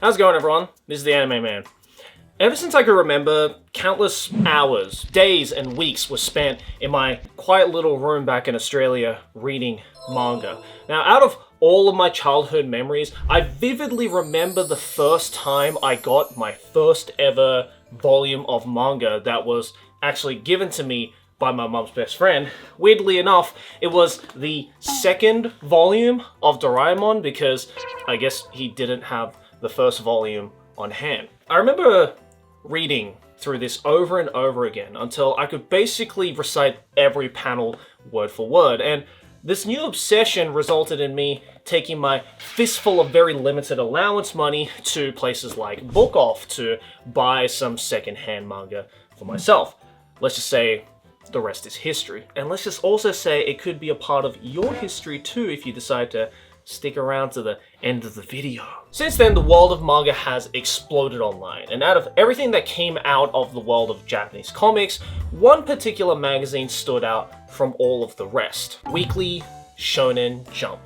How's it going, everyone? This is the Anime Man. Ever since I could remember, countless hours, days, and weeks were spent in my quiet little room back in Australia reading manga. Now, out of all of my childhood memories, I vividly remember the first time I got my first ever volume of manga that was actually given to me by my mum's best friend. Weirdly enough, it was the second volume of Doraemon because I guess he didn't have the first volume on hand. I remember reading through this over and over again until I could basically recite every panel word for word, and this new obsession resulted in me taking my fistful of very limited allowance money to places like Book Off to buy some secondhand manga for myself. Let's just say the rest is history. And let's just also say it could be a part of your history too if you decide to stick around to the end of the video. Since then, the world of manga has exploded online, and out of everything that came out of the world of Japanese comics, one particular magazine stood out from all of the rest. Weekly Shonen Jump.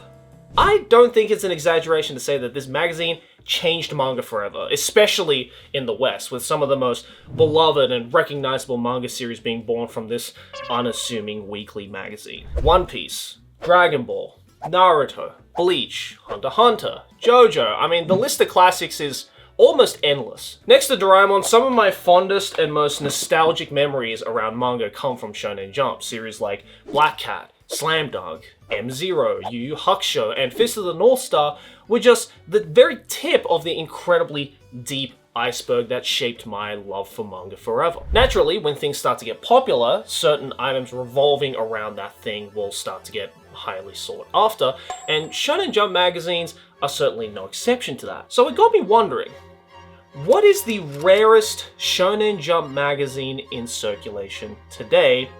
I don't think it's an exaggeration to say that this magazine changed manga forever, especially in the West, with some of the most beloved and recognizable manga series being born from this unassuming weekly magazine. One Piece, Dragon Ball, Naruto, Bleach, Hunter x Hunter, JoJo. I mean, the list of classics is almost endless. Next to Doraemon, some of my fondest and most nostalgic memories around manga come from Shonen Jump. Series like Black Cat, Slam Dunk, M-Zero, Yu Yu Hakusho, and Fist of the North Star were just the very tip of the incredibly deep iceberg that shaped my love for manga forever. Naturally, when things start to get popular, certain items revolving around that thing will start to get highly sought after, and Shonen Jump magazines are certainly no exception to that. So it got me wondering, what is the rarest Shonen Jump magazine in circulation today,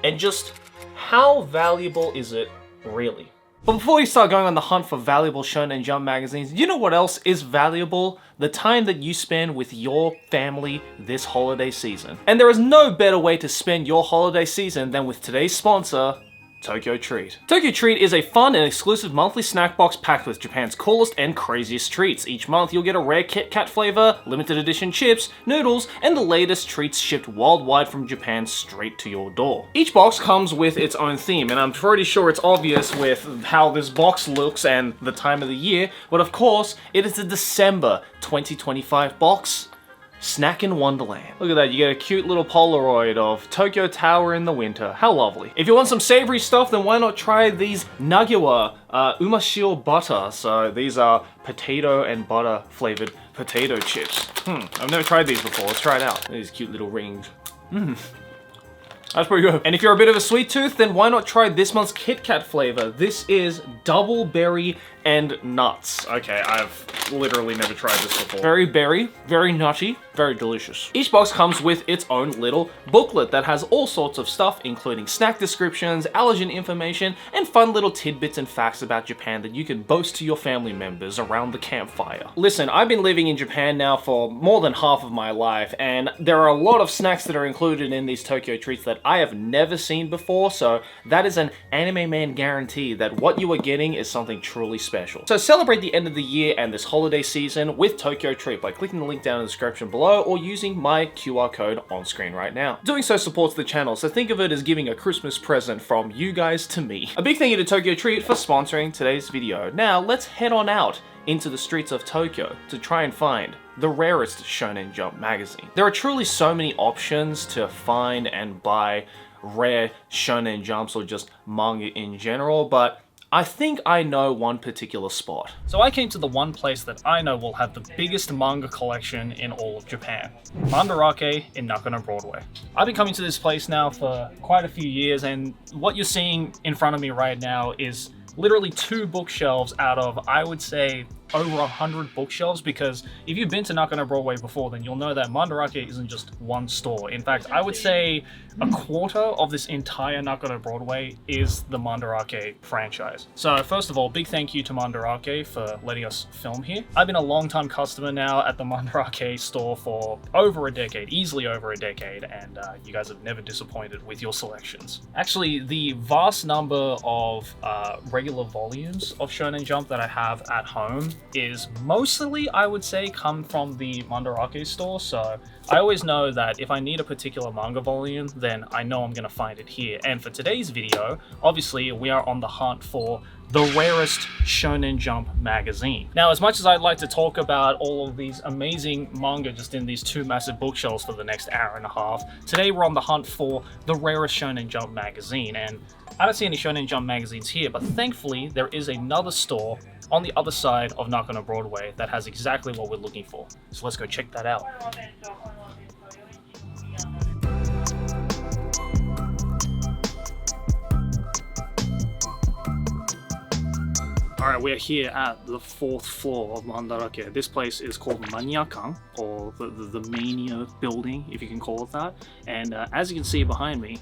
and just how valuable is it really? But before you start going on the hunt for valuable Shonen Jump magazines, you know what else is valuable? The time that you spend with your family this holiday season. And there is no better way to spend your holiday season than with today's sponsor, Tokyo Treat. Tokyo Treat is a fun and exclusive monthly snack box packed with Japan's coolest and craziest treats. Each month you'll get a rare Kit Kat flavor, limited edition chips, noodles, and the latest treats shipped worldwide from Japan straight to your door. Each box comes with its own theme, and I'm pretty sure it's obvious with how this box looks and the time of the year, but of course, it is the December 2025 box. Snack in Wonderland. Look at that, you get a cute little Polaroid of Tokyo Tower in the winter. How lovely. If you want some savory stuff, then why not try these Nagiwa Umashio butter. So these are potato and butter flavored potato chips. I've never tried these before, let's try it out. These cute little rings. That's pretty good. And if you're a bit of a sweet tooth, then why not try this month's Kit Kat flavor? This is double berry and nuts. Okay, I've literally never tried this before. Very berry, very nutty, very delicious. Each box comes with its own little booklet that has all sorts of stuff, including snack descriptions, allergen information, and fun little tidbits and facts about Japan that you can boast to your family members around the campfire. Listen, I've been living in Japan now for more than half of my life, and there are a lot of snacks that are included in these Tokyo Treats that I have never seen before, so that is an Anime Man guarantee that what you are getting is something truly special. So celebrate the end of the year and this holiday season with Tokyo Treat by clicking the link down in the description below or using my QR code on screen right now. Doing so supports the channel, so think of it as giving a Christmas present from you guys to me. A big thank you to Tokyo Treat for sponsoring today's video. Now let's head on out into the streets of Tokyo to try and find the rarest Shonen Jump magazine. There are truly so many options to find and buy rare Shonen Jumps or just manga in general, but I think I know one particular spot. So I came to the one place that I know will have the biggest manga collection in all of Japan. Mandarake in Nakano Broadway. I've been coming to this place now for quite a few years, and what you're seeing in front of me right now is literally 2 bookshelves out of, I would say, over 100 bookshelves, because if you've been to Nakano Broadway before, then you'll know that Mandarake isn't just one store. In fact, I would say a quarter of this entire Nakano Broadway is the Mandarake franchise. So first of all, big thank you to Mandarake for letting us film here. I've been a long-time customer now at the Mandarake store for over a decade, easily over a decade, and you guys have never disappointed with your selections. Actually, the vast number of regular volumes of Shonen Jump that I have at home is mostly, I would say, come from the Mandarake store. So I always know that if I need a particular manga volume, then I know I'm going to find it here. And for today's video, obviously, we are on the hunt for the rarest Shonen Jump magazine. Now, as much as I'd like to talk about all of these amazing manga just in these two massive bookshelves for the next hour and a half, today we're on the hunt for the rarest Shonen Jump magazine. And I don't see any Shonen Jump magazines here, but thankfully there is another store on the other side of Nakano Broadway that has exactly what we're looking for. So let's go check that out. Alright, we're here at the 4th floor of Mandarake. This place is called Mania, or the Mania building, if you can call it that. And as you can see behind me,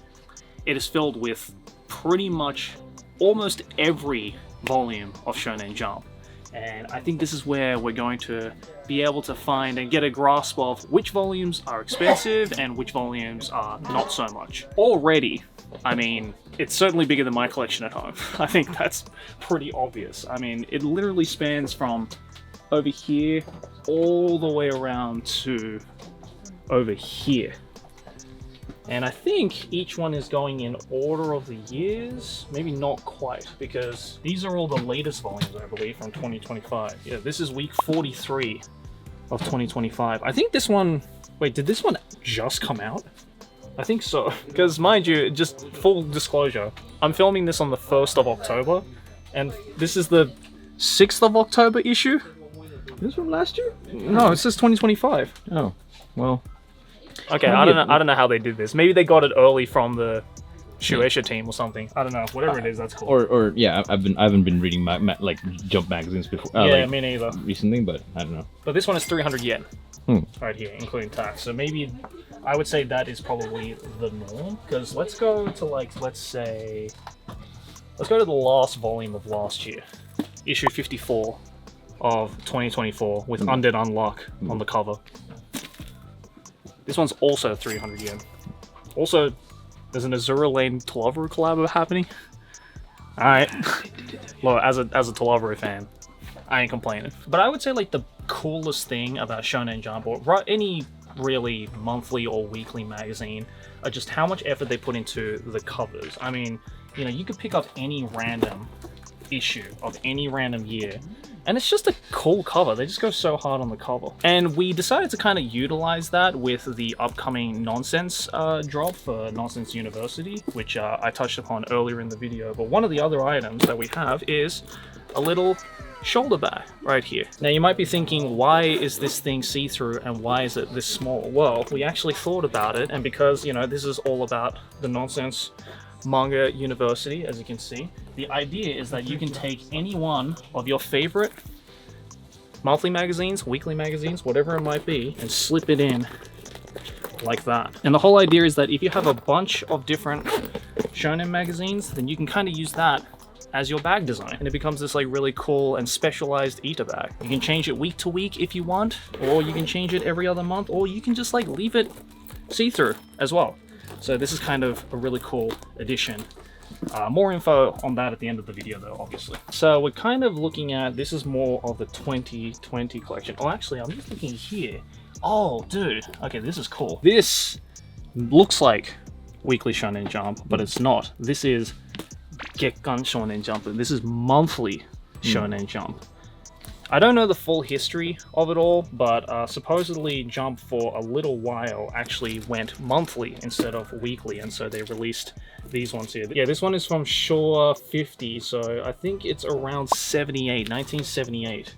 it is filled with pretty much almost every volume of Shonen Jump. And I think this is where we're going to be able to find and get a grasp of which volumes are expensive and which volumes are not so much. Already, I mean, it's certainly bigger than my collection at home. I think that's pretty obvious. I mean, it literally spans from over here all the way around to over here. And I think each one is going in order of the years. Maybe not quite, because these are all the latest volumes, I believe, from 2025. Yeah, this is week 43 of 2025. I think this one... Wait, did this one just come out? I think so. Because, mind you, just full disclosure, I'm filming this on the 1st of October, and this is the 6th of October issue? Is this from last year? No, it says 2025. Oh, well... Okay, I don't know how they did this. Maybe they got it early from the Shueisha team or something. I don't know. Whatever it is, that's cool. Or yeah, I haven't been reading like Jump magazines before. Yeah, like, me neither. Recently, but I don't know. But this one is 300 yen right here, including tax. So maybe I would say that is probably the norm. Because let's go to let's go to the last volume of last year, issue 54 of 2024 with Undead Unluck on the cover. This one's also 300 yen. Also, there's an Azura Lane Toloveru collab happening. Alright. Look, as a Toloveru fan, I ain't complaining. But I would say like the coolest thing about Shonen Jump, or any really monthly or weekly magazine, are just how much effort they put into the covers. I mean, you know, you could pick up any random issue of any random year, and it's just a cool cover. They just go so hard on the cover. And we decided to kind of utilize that with the upcoming Nonsense drop for Nonsense University, which I touched upon earlier in the video. But one of the other items that we have is a little shoulder bag right here. Now you might be thinking, why is this thing see-through and why is it this small? Well, we actually thought about it, and because, you know, this is all about the Nonsense Manga University, as you can see, the idea is that you can take any one of your favorite monthly magazines, weekly magazines, whatever it might be, and slip it in like that. And the whole idea is that if you have a bunch of different shonen magazines, then you can kind of use that as your bag design, and it becomes this like really cool and specialized eater bag. You can change it week to week if you want, or you can change it every other month, or you can just like leave it see-through as well. So this is kind of a really cool addition. More info on that at the end of the video though, obviously. So we're kind of looking at, this is more of the 2020 collection. Oh, actually, I'm just looking here. Oh, dude. Okay, this is cool. This looks like Weekly Shonen Jump, but it's not. This is Gekkan Shonen Jump. This is monthly Shonen Jump. I don't know the full history of it all, but supposedly Jump for a little while actually went monthly instead of weekly, and so they released these ones here. Yeah, this one is from Showa 50, so I think it's around 1978.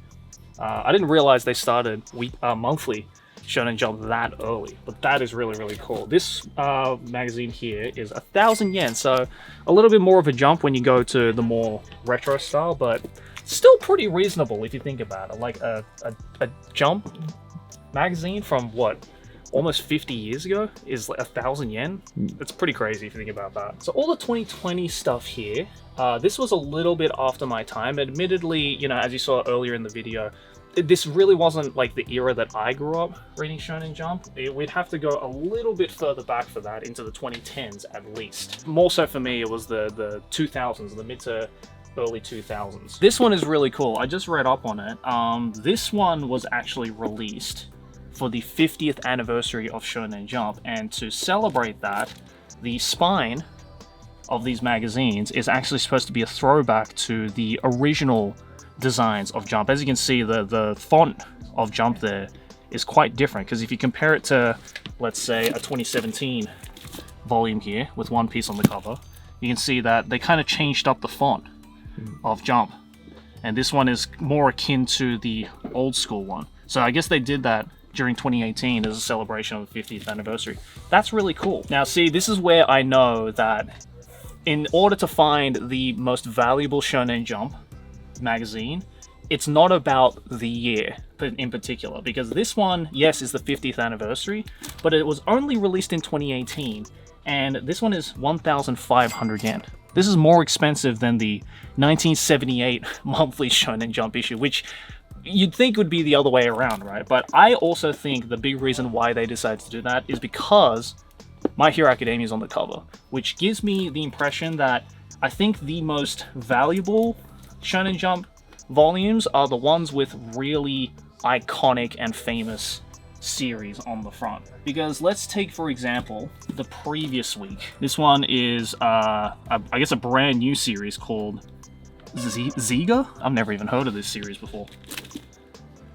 I didn't realize they started monthly Shonen Jump that early, but that is really, really cool. This magazine here is 1,000 yen, so a little bit more of a jump when you go to the more retro style, but still pretty reasonable if you think about it. Like a Jump magazine from what, almost 50 years ago is like 1,000 yen. It's pretty crazy if you think about that. So all the 2020 stuff here, this was a little bit after my time. Admittedly, you know, as you saw earlier in the video, this really wasn't like the era that I grew up reading Shonen Jump. We'd have to go a little bit further back for that, into the 2010s at least. More so for me, it was the 2000s, the mid to early 2000s. This one is really cool. I just read up on it. This one was actually released for the 50th anniversary of Shonen Jump, and to celebrate that, the spine of these magazines is actually supposed to be a throwback to the original designs of Jump. As you can see, the font of Jump there is quite different, because if you compare it to, let's say, a 2017 volume here with One Piece on the cover, you can see that they kind of changed up the font of Jump, and this one is more akin to the old school one. So I guess they did that during 2018 as a celebration of the 50th anniversary. That's really cool. Now see, this is where I know that in order to find the most valuable Shonen Jump magazine, it's not about the year in particular, because this one, yes, is the 50th anniversary, but it was only released in 2018, and this one is 1,500 yen. This is more expensive than the 1978 monthly Shonen Jump issue, which you'd think would be the other way around, right? But I also think the big reason why they decided to do that is because My Hero Academia is on the cover, which gives me the impression that I think the most valuable Shonen Jump volumes are the ones with really iconic and famous series on the front. Because let's take, for example, the previous week. This one is, I guess, a brand new series called Ziga? I've never even heard of this series before.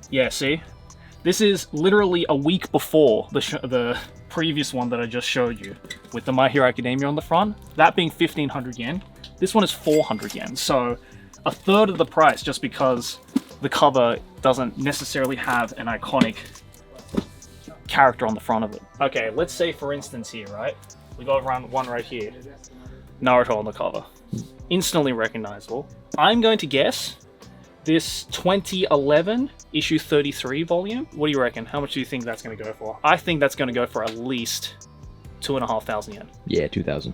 Yeah, see? This is literally a week before the previous one that I just showed you, with the My Hero Academia on the front. That being 1,500 yen. This one is 400 yen, so a third of the price, just because the cover doesn't necessarily have an iconic character on the front of it. Okay, let's say for instance here, right? We got one right here. Naruto on the cover. Instantly recognizable. I'm going to guess this 2011 issue 33 volume. What do you reckon? How much do you think that's going to go for? I think that's going to go for at least 2,500 yen. Yeah, 2,000.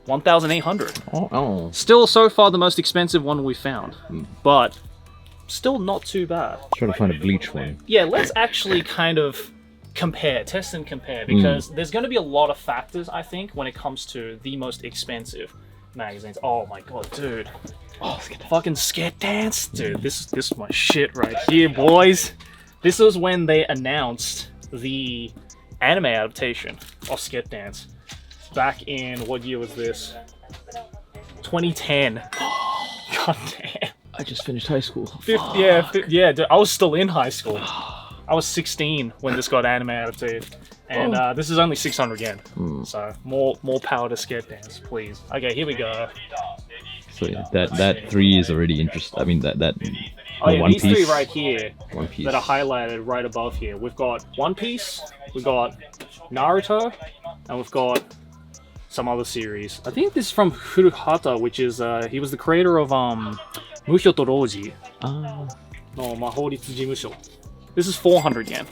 1,800. Oh. Still, so far, the most expensive one we found. But still not too bad. Try to find a Bleach one. Yeah, let's actually kind of test and compare, because there's going to be a lot of factors, I think, when it comes to the most expensive magazines. Oh my god, dude. Oh, fucking Sket Dance. Dude, this is my shit right here, boys. This was when they announced the anime adaptation of Sket Dance. Back in, what year was this? 2010. God damn. I just finished high school. Yeah, dude, I was still in high school. I was 16 when this got anime adapted, and this is only 600 yen. So more power to Sket Dance, please. Okay, here we go. So yeah, that 3 is already interesting. I mean that Oh yeah, One these Piece. 3 right here One Piece. that are highlighted right above here. We've got One Piece, we've got Naruto, and we've got some other series. I think this is from Furuhata, which is he was the creator of Musho to Roji no Mahoritsu Jimusho. This is 400 yen.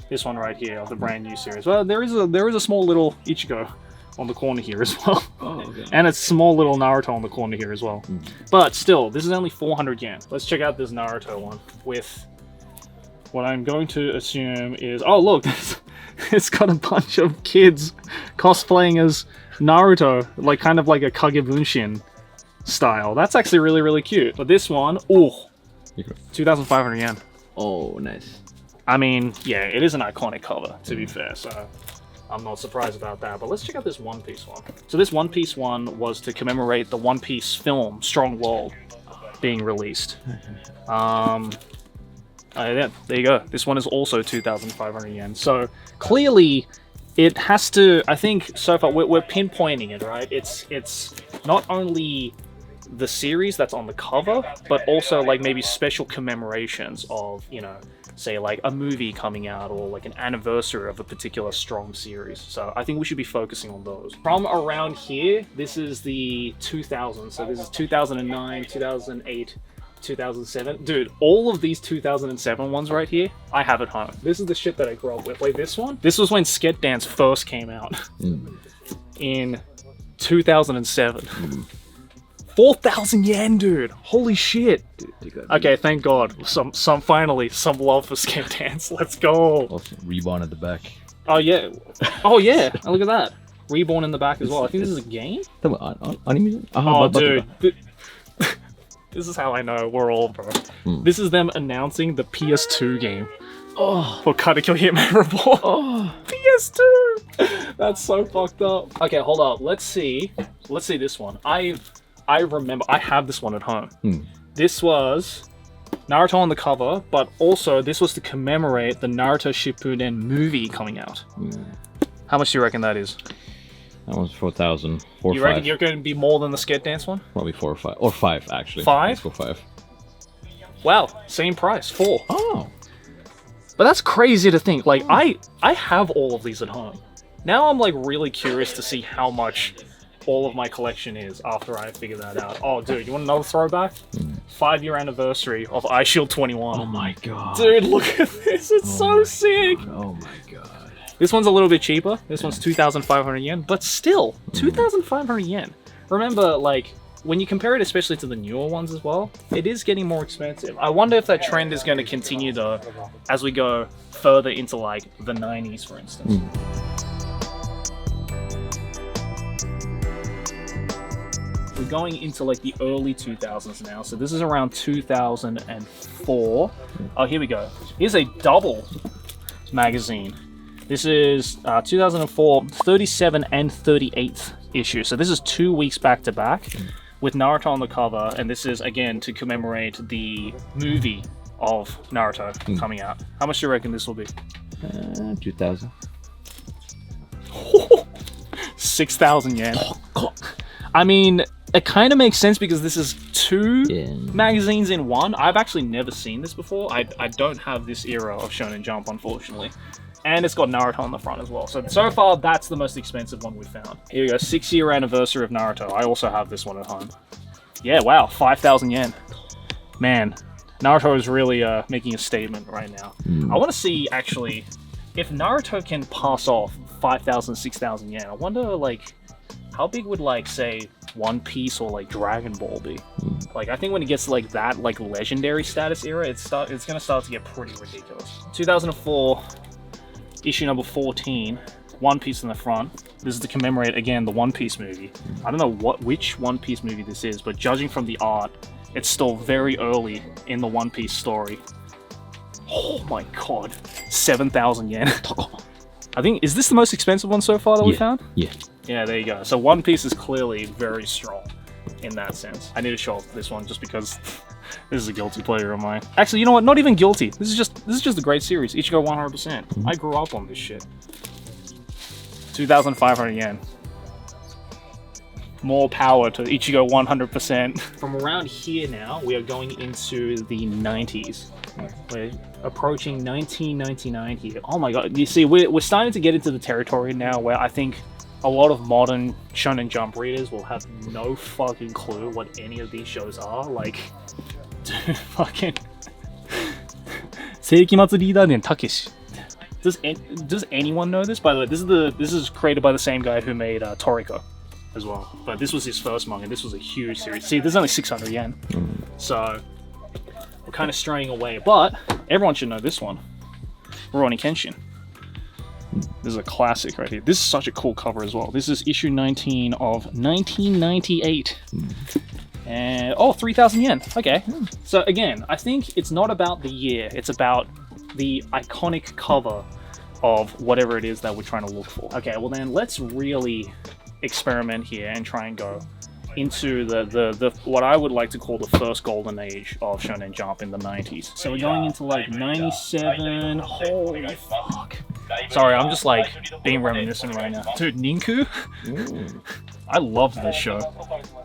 This one right here of the brand new series. Well, there is a small little Ichigo on the corner here as well. Okay. And a small little Naruto on the corner here as well. But still, this is only 400 yen. Let's check out this Naruto one with what I'm going to assume is... Oh, look! It's got a bunch of kids cosplaying as Naruto, like kind of like a Kagebunshin style. That's actually really, really cute. But this one, 2,500 yen. Oh, nice. I mean, yeah, it is an iconic cover, to be fair, so I'm not surprised about that. But let's check out this One Piece one. So this One Piece one was to commemorate the One Piece film, Strong World, being released. Yeah, there you go. This one is also 2,500 yen. So clearly, it has to. I think so far we're pinpointing it, right? It's not only the series that's on the cover, but also like maybe special commemorations of, you know, say like a movie coming out or like an anniversary of a particular strong series. So I think we should be focusing on those. From around here, this is the 2000s. So this is 2009, 2008. 2007. Dude, all of these 2007 ones right here, I have at home. This is the shit that I grew up with. Like this one, this was when Sket Dance first came out in 2007. 4,000 yen, dude. Holy shit. Okay, thank God. Finally, some love for Sket Dance. Let's go. Also, Reborn at the back. Oh yeah. Oh yeah. Look at that. Reborn in the back as well. I think this is a game? Anime? Oh, dude. This is how I know we're all, bro. This is them announcing the PS2 game. For Katekyo Hitman Reborn. PS2! That's so fucked up. Okay, hold up. Let's see this one. I remember, I have this one at home. This was Naruto on the cover, but also this was to commemorate the Naruto Shippuden movie coming out. How much do you reckon that is? That was 4,000. 4 or You 5. reckon you're going to be more than the Skate Dance one? Probably 4 or 5. Or 5, actually. 5? Let's go 5. Wow, same price, 4. Oh. But that's crazy to think. Like, I have all of these at home. Now I'm like really curious to see how much all of my collection is after I figure that out. Oh, dude, you want another throwback? 5-year anniversary of iShield 21. Oh my god. Dude, look at this. It's so sick. Oh my god. This one's a little bit cheaper. This one's 2,500 yen, but still, 2,500 yen. Remember, like, when you compare it especially to the newer ones as well, it is getting more expensive. I wonder if that trend is going to continue though as we go further into like the 90s, for instance. We're going into like the early 2000s now, so this is around 2004. Oh, here we go. Here's a double magazine. This is 2004, 37 and 38th issue. So this is 2 weeks back to back with Naruto on the cover, and this is again to commemorate the movie of Naruto coming out. How much do you reckon this will be? 2,000. 6,000 yen. I mean, it kind of makes sense because this is 2 magazines in one. I've actually never seen this before. I don't have this era of Shonen Jump, unfortunately. And it's got Naruto on the front as well. So far, that's the most expensive one we've found. Here we go, 6-year anniversary of Naruto. I also have this one at home. Yeah, wow, 5,000 yen. Man, Naruto is really making a statement right now. I want to see, actually, if Naruto can pass off 5,000, 6,000 yen, I wonder, like, how big would, like, say, One Piece or, like, Dragon Ball be? Like, I think when it gets to, like, that, like, legendary status era, it's gonna start to get pretty ridiculous. 2004... issue number 14, One Piece in the front. This is to commemorate, again, the One Piece movie. I don't know which One Piece movie this is, but judging from the art, it's still very early in the One Piece story. Oh my god. 7,000 yen. I think, is this the most expensive one so far that we found? Yeah. Yeah, there you go. So One Piece is clearly very strong in that sense. I need to show off this one just because this is a guilty pleasure of mine. Actually, you know what? Not even guilty. This is just a great series. Ichigo 100%. I grew up on this shit. 2,500 yen. More power to Ichigo 100%. From around here now, we are going into the 90s. We're approaching 1999 here. Oh my god. You see, we're starting to get into the territory now where I think a lot of modern Shonen Jump readers will have no fucking clue what any of these shows are. Like, dude, fucking... Seikimatsu Leader Nen Takeshi. Does anyone know this? By the way, this is created by the same guy who made Toriko as well. But this was his first manga. This was a huge series. See, this is only 600 yen. So, we're kind of straying away. But, everyone should know this one. Rurouni Kenshin. This is a classic right here. This is such a cool cover as well. This is issue 19 of 1998. And, 3,000 yen. Okay. So again, I think it's not about the year. It's about the iconic cover of whatever it is that we're trying to look for. Okay, well then let's really experiment here and try and go into the what I would like to call the first golden age of Shonen Jump in the 90s. So we're going into like 97. Holy fuck. Sorry, I'm just like being reminiscent right now. Dude, Ninku? I love this show.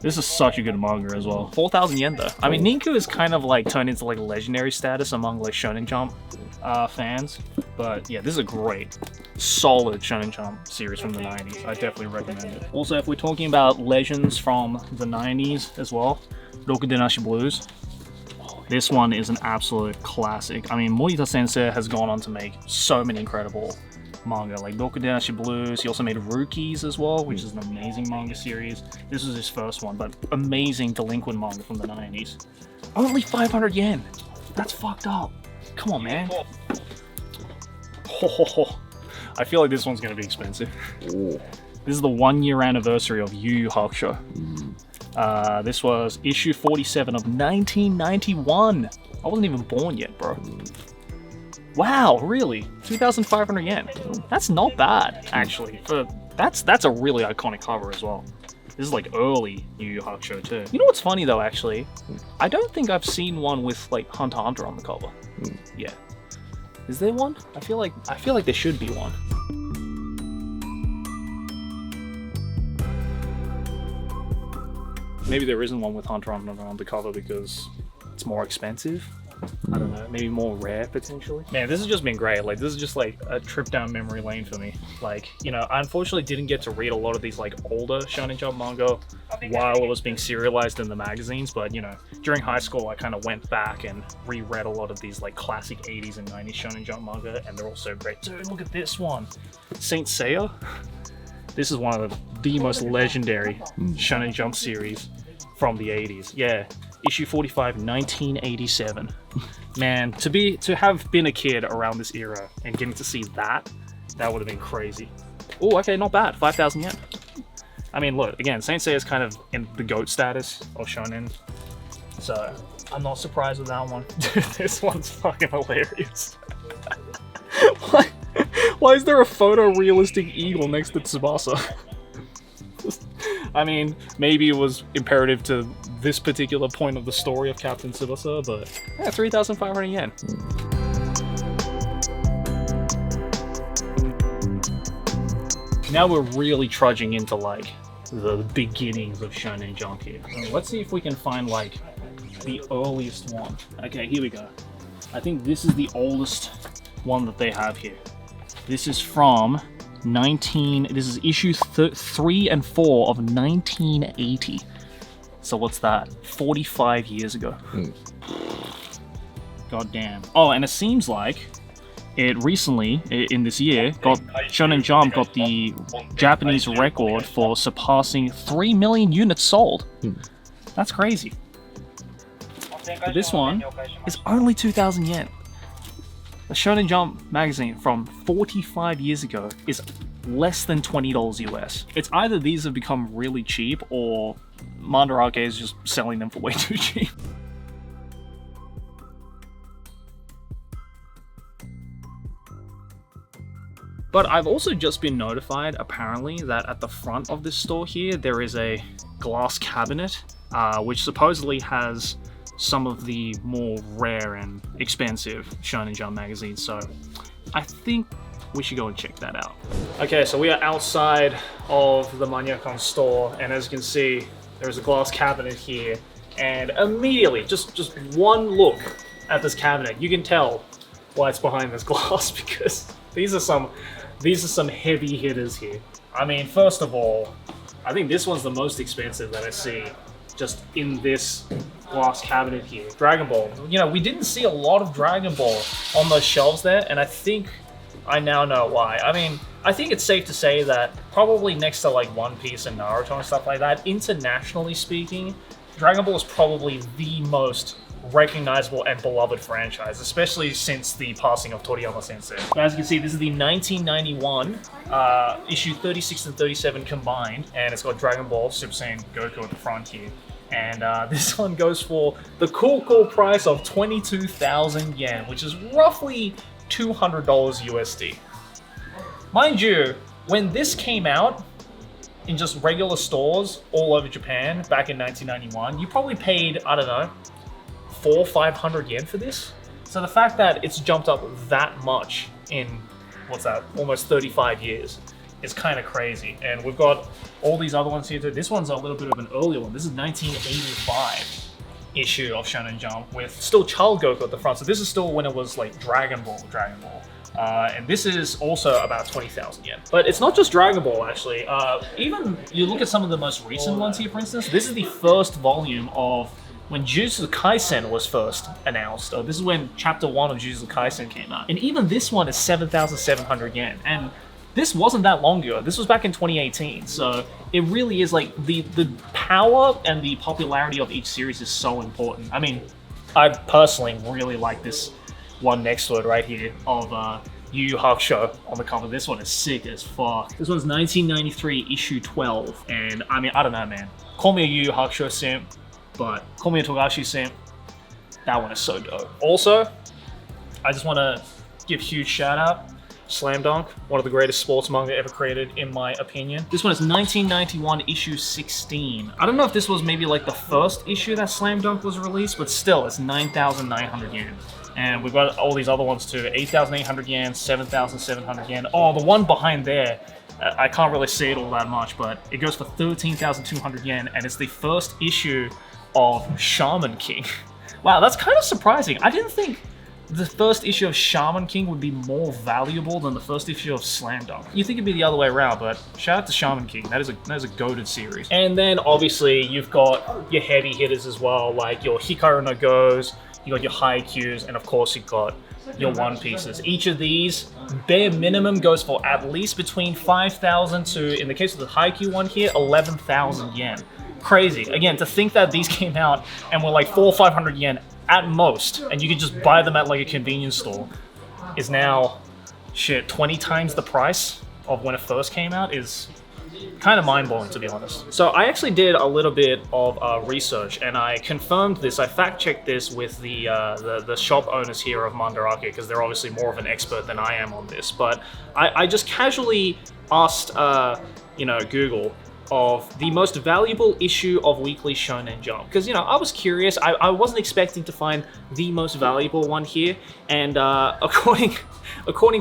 This is such a good manga as well. 4,000 yen though. I mean, Ninku is kind of like turned into like legendary status among like Shonen Jump fans. But yeah, this is a great, solid Shonen Jump series from the 90s. I definitely recommend it. Also, if we're talking about legends from the 90s as well, Rokudenashi Blues. This one is an absolute classic. I mean, Morita Sensei has gone on to make so many incredible manga, like Rokudenashi Blues. He also made Rookies as well, which is an amazing manga series. This was his first one, but amazing delinquent manga from the 90s. Only 500 yen. That's fucked up. Come on, man. I feel like this one's gonna be expensive. This is the 1 year anniversary of Yu Yu Hakusho. This was issue 47 of 1991. I wasn't even born yet, bro. Wow, really? 2,500 yen. That's not bad, actually. That's a really iconic cover as well. This is like early Yu Yu Hakusho too. You know what's funny though, actually? I don't think I've seen one with like Hunter x Hunter on the cover. Yeah. Is there one? I feel like there should be one. Maybe there isn't one with Hunter x Hunter on the cover because it's more expensive. I don't know, maybe more rare potentially. Man, this has just been great. Like, this is just like a trip down memory lane for me. Like, you know, I unfortunately didn't get to read a lot of these like older Shonen Jump manga while it was being serialized in the magazines, but you know, during high school I kind of went back and reread a lot of these like classic 80s and 90s Shonen Jump manga, and they're all so great. Dude, look at this one. Saint Seiya. This is one of the most legendary Shonen Jump series from the 80s. Yeah. Issue 45, 1987. Man, to have been a kid around this era and getting to see that would have been crazy. Oh, okay, not bad. 5,000 yen. I mean, look, again, Saint Seiya is kind of in the GOAT status of shonen, so I'm not surprised with that one. Dude, this one's fucking hilarious. Why is there a photorealistic eagle next to Tsubasa? I mean, maybe it was imperative to this particular point of the story of Captain Tsubasa, but yeah, 3,500 yen. Now we're really trudging into like the beginnings of Shonen Jump here. So let's see if we can find like the earliest one. Okay, here we go. I think this is the oldest one that they have here. This is from this is issue 3 and 4 of 1980. So what's that? 45 years ago. God damn. Oh, and it seems like it recently, in this year, Shonen Jump got the Japanese record for surpassing 3 million units sold. That's crazy. But this one is only 2,000 yen. The Shonen Jump magazine from 45 years ago is less than $20 US. It's either these have become really cheap or Mandarake is just selling them for way too cheap. But I've also just been notified, apparently, that at the front of this store here, there is a glass cabinet, which supposedly has some of the more rare and expensive Shonen Jump magazines, so I think we should go and check that out. Okay, so we are outside of the Mania store, and as you can see, there's a glass cabinet here, and immediately, just one look at this cabinet, you can tell why it's behind this glass, because these are some heavy hitters here. I mean, first of all, I think this one's the most expensive that I see just in this glass cabinet here. Dragon Ball. You know, we didn't see a lot of Dragon Ball on those shelves there, and I think I now know why. I mean, I think it's safe to say that probably next to like One Piece and Naruto and stuff like that, internationally speaking, Dragon Ball is probably the most recognizable and beloved franchise, especially since the passing of Toriyama Sensei. As you can see, this is the 1991 issue 36 and 37 combined, and it's got Dragon Ball Super Saiyan Goku at the front here. And this one goes for the cool price of 22,000 yen, which is roughly $200 USD. Mind you, when this came out in just regular stores all over Japan back in 1991, you probably paid, I don't know, 400-500 yen for this. So the fact that it's jumped up that much in, what's that, almost 35 years is kind of crazy. And we've got all these other ones here too. This one's a little bit of an earlier one. This is 1985 issue of Shonen Jump with still Child Goku at the front. So this is still when it was like Dragon Ball. And this is also about 20,000 yen. But it's not just Dragon Ball, actually. Even you look at some of the most recent ones here, for instance, this is the first volume of when Jujutsu Kaisen was first announced. This is when Chapter 1 of Jujutsu Kaisen came out. And even this one is 7,700 yen. And this wasn't that long ago. This was back in 2018. So it really is like the power and the popularity of each series is so important. I mean, I personally really like this one next to it right here of Yu Yu Hakusho on the cover. This one is sick as fuck. This one's 1993, issue 12. And I mean, I don't know, man. Call me a Yu Yu Hakusho simp, but call me a Togashi simp. That one is so dope. Also, I just want to give huge shout out. Slam Dunk, one of the greatest sports manga ever created, in my opinion. This one is 1991, issue 16. I don't know if this was maybe like the first issue that Slam Dunk was released, but still, it's 9,900 yen. And we've got all these other ones too, 8,800 yen, 7,700 yen. Oh, the one behind there, I can't really see it all that much, but it goes for 13,200 yen, and it's the first issue of Shaman King. Wow, that's kind of surprising. I didn't think the first issue of Shaman King would be more valuable than the first issue of Slam Dunk. You think it'd be the other way around, but shout out to Shaman King. That is a goated series. And then obviously you've got your heavy hitters as well, like your Hikaru no Go's, you got your Haikyuus, and of course you've got your One Pieces. Each of these, bare minimum, goes for at least between 5,000 to, in the case of the Haikyuu one here, 11,000 yen. Crazy. Again, to think that these came out and were like 400 or 500 yen at most, and you could just buy them at like a convenience store, is now, shit, 20 times the price of when it first came out, is kind of mind-blowing, to be honest. So I actually did a little bit of research, and I confirmed this, I fact-checked this with the shop owners here of Mandarake, because they're obviously more of an expert than I am on this, but I just casually asked, Google, of the most valuable issue of Weekly Shonen Jump, because I was curious. I wasn't expecting to find the most valuable one here, and according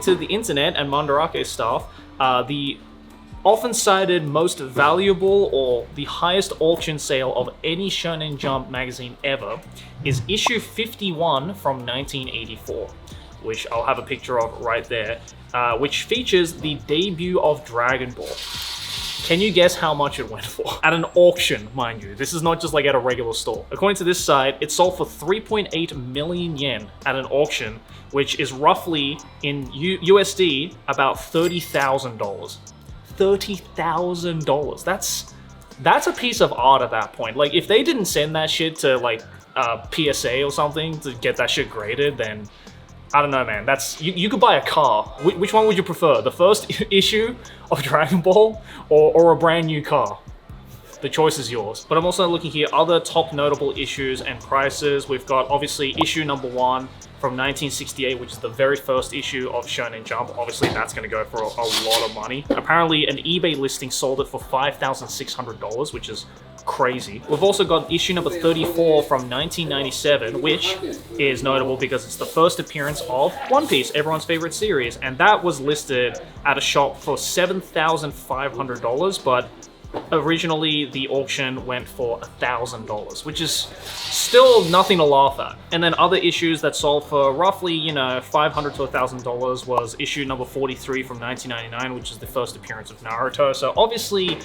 to the internet and Mandarake staff, the often cited most valuable or the highest auction sale of any Shonen Jump magazine ever is issue 51 from 1984, which I'll have a picture of right there, which features the debut of Dragon Ball. Can you guess how much it went for? At an auction, mind you. This is not just like at a regular store. According to this site, it sold for 3.8 million yen at an auction, which is roughly in USD about $30,000. $30,000. That's a piece of art at that point. Like, if they didn't send that shit to like PSA or something to get that shit graded, then I don't know, man. That's you could buy a car. Which one would you prefer? The first issue of Dragon Ball or a brand new car? The choice is yours. But I'm also looking here, other top notable issues and prices. We've got obviously issue number 1 from 1968, which is the very first issue of Shonen Jump. Obviously that's going to go for a lot of money. Apparently an eBay listing sold it for $5,600, which is crazy. We've also got issue number 34 from 1997, which is notable because it's the first appearance of One Piece, everyone's favorite series, and that was listed at a shop for $7,500, but originally the auction went for $1,000, which is still nothing to laugh at. And then other issues that sold for roughly, $500 to $1,000 was issue number 43 from 1999, which is the first appearance of Naruto. So obviously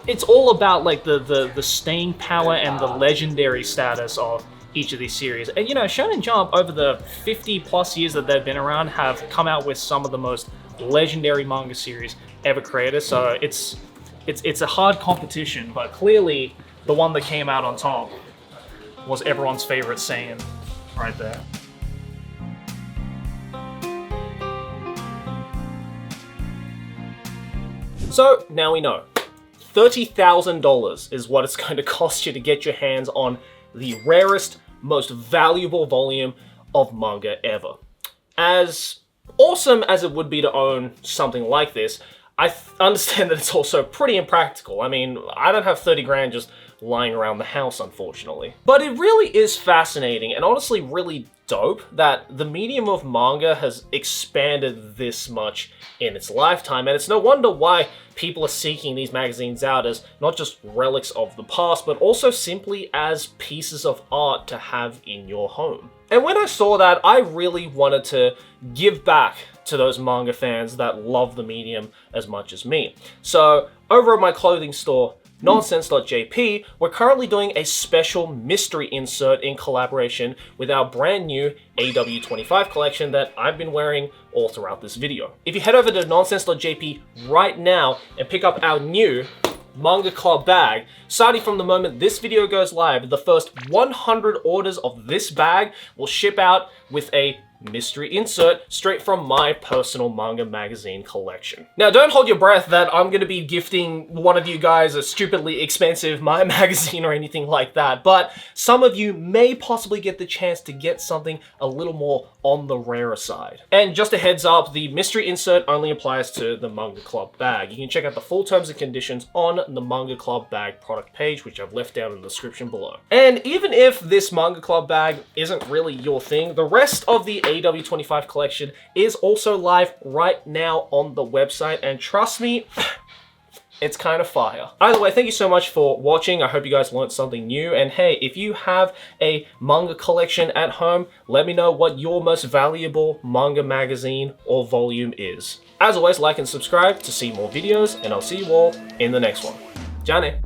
it's all about like the staying power and the legendary status of each of these series. And Shonen Jump, over the 50 plus years that they've been around, have come out with some of the most legendary manga series ever created. So it's a hard competition, but clearly the one that came out on top was everyone's favorite Saiyan right there. So now we know. $30,000 is what it's going to cost you to get your hands on the rarest, most valuable volume of manga ever. As awesome as it would be to own something like this, I understand that it's also pretty impractical. I mean, I don't have 30 grand just lying around the house, unfortunately. But it really is fascinating and honestly really dope that the medium of manga has expanded this much in its lifetime, and it's no wonder why people are seeking these magazines out as not just relics of the past, but also simply as pieces of art to have in your home. And when I saw that, I really wanted to give back to those manga fans that love the medium as much as me. So over at my clothing store, nonsense.jp, we're currently doing a special mystery insert in collaboration with our brand new AW25 collection that I've been wearing all throughout this video. If you head over to nonsense.jp right now and pick up our new Manga Club Bag, starting from the moment this video goes live, the first 100 orders of this bag will ship out with a mystery insert straight from my personal manga magazine collection. Now, don't hold your breath that I'm going to be gifting one of you guys a stupidly expensive Manga magazine or anything like that, but some of you may possibly get the chance to get something a little more on the rarer side. And just a heads up, the mystery insert only applies to the Manga Club Bag. You can check out the full terms and conditions on the Manga Club Bag product page, which I've left down in the description below. And even if this Manga Club Bag isn't really your thing, the rest of the AW25 collection is also live right now on the website, and trust me, it's kind of fire. Either way, thank you so much for watching. I hope you guys learned something new. And hey, if you have a manga collection at home, let me know what your most valuable manga magazine or volume is. As always, like and subscribe to see more videos, and I'll see you all in the next one. Jane.